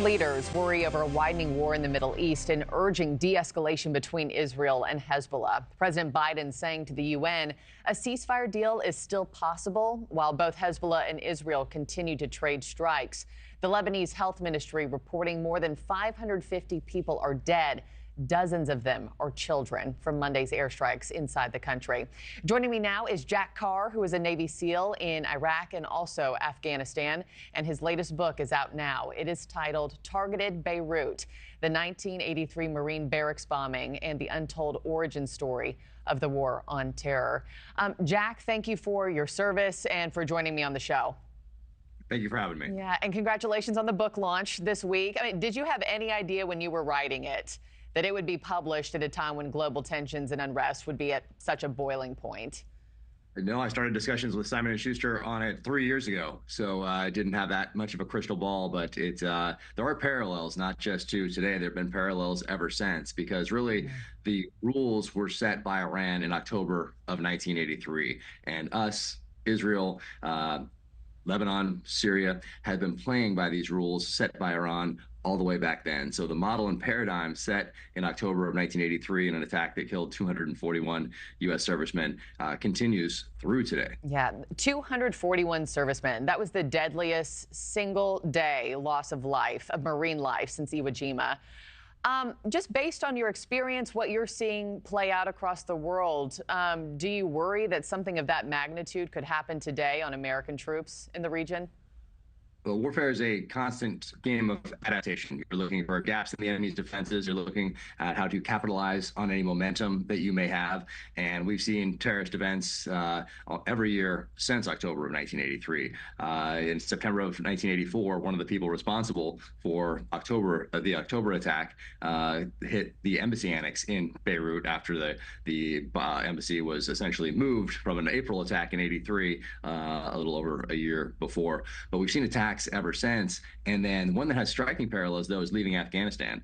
leaders worry over a widening war in the Middle East and urging de-escalation between Israel and Hezbollah. President Biden saying to the UN a ceasefire deal is still possible while both Hezbollah and Israel continue to trade strikes. The Lebanese health ministry reporting more than 550 people are dead. Dozens of them are children from Monday's airstrikes inside the country. Joining me now is Jack Carr, who is a Navy SEAL in Iraq and also Afghanistan, and his latest book is out now. It is titled Targeted Beirut, the 1983 Marine barracks bombing and the untold origin story of the war on terror. Jack, thank you for your service and for joining me on the show. Thank you for having me. Yeah, and congratulations on the book launch this week. I mean, did you have any idea when you were writing it that it would be published at a time when global tensions and unrest would be at such a boiling point? No, I started discussions with Simon & Schuster on it 3 years ago, so I didn't have that much of a crystal ball, but there are parallels, not just to today. There have been parallels ever since, because really the rules were set by Iran in October of 1983, and us, Israel, Lebanon, Syria, had been playing by these rules set by Iran all the way back then. So the model and paradigm set in October of 1983 in an attack that killed 241 U.S. servicemen continues through today. Yeah, 241 servicemen. That was the deadliest single day loss of life, of Marine life, since Iwo Jima. Just based on your experience, what you're seeing play out across the world, do you worry that something of that magnitude could happen today on American troops in the region? Well, warfare is a constant game of adaptation. You're looking for gaps in the enemy's defenses. You're looking at how to capitalize on any momentum that you may have. And we've seen terrorist events every year since October of 1983. In September of 1984, one of the people responsible for the October attack hit the embassy annex in Beirut after the embassy was essentially moved from an April attack in '83, a little over a year before. But we've seen attacks ever since. And then one that has striking parallels, though, is leaving Afghanistan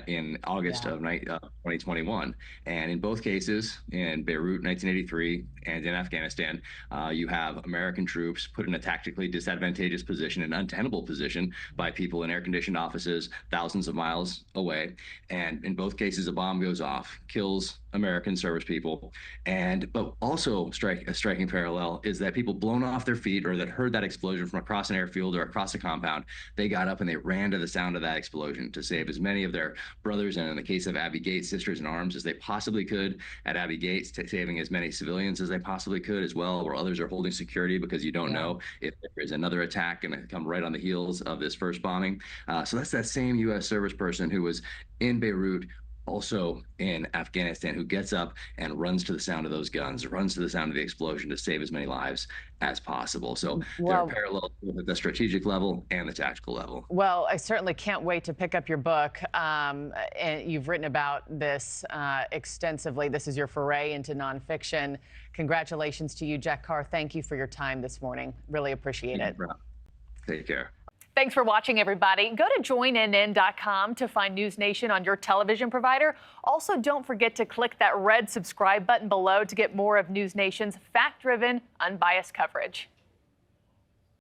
in August of 2021. And in both cases, in Beirut 1983 and in Afghanistan, you have American troops put in a tactically disadvantageous position, an untenable position by people in air-conditioned offices thousands of miles away. And in both cases, a bomb goes off, kills American service people. But also a striking parallel is that people blown off their feet or that heard that explosion from across an airfield or across a compound, they got up and they ran to the sound of that explosion to save as many of their brothers, and in the case of Abbey Gate, sisters in arms, as they possibly could at Abbey Gate, saving as many civilians as they possibly could as well, where others are holding security because you don't know if there is another attack going to come right on the heels of this first bombing. So that's that same U.S. service person who was in Beirut, also in Afghanistan, who gets up and runs to the sound of those guns, runs to the sound of the explosion to save as many lives as possible. So there are parallels at the strategic level and the tactical level. Well, I certainly can't wait to pick up your book. And you've written about this extensively. This is your foray into nonfiction. Congratulations to you, Jack Carr. Thank you for your time this morning. Really appreciate it. Take care. Thanks for watching, everybody. Go to joinnn.com to find NewsNation on your television provider. Also, don't forget to click that red subscribe button below to get more of NewsNation's fact-driven, unbiased coverage.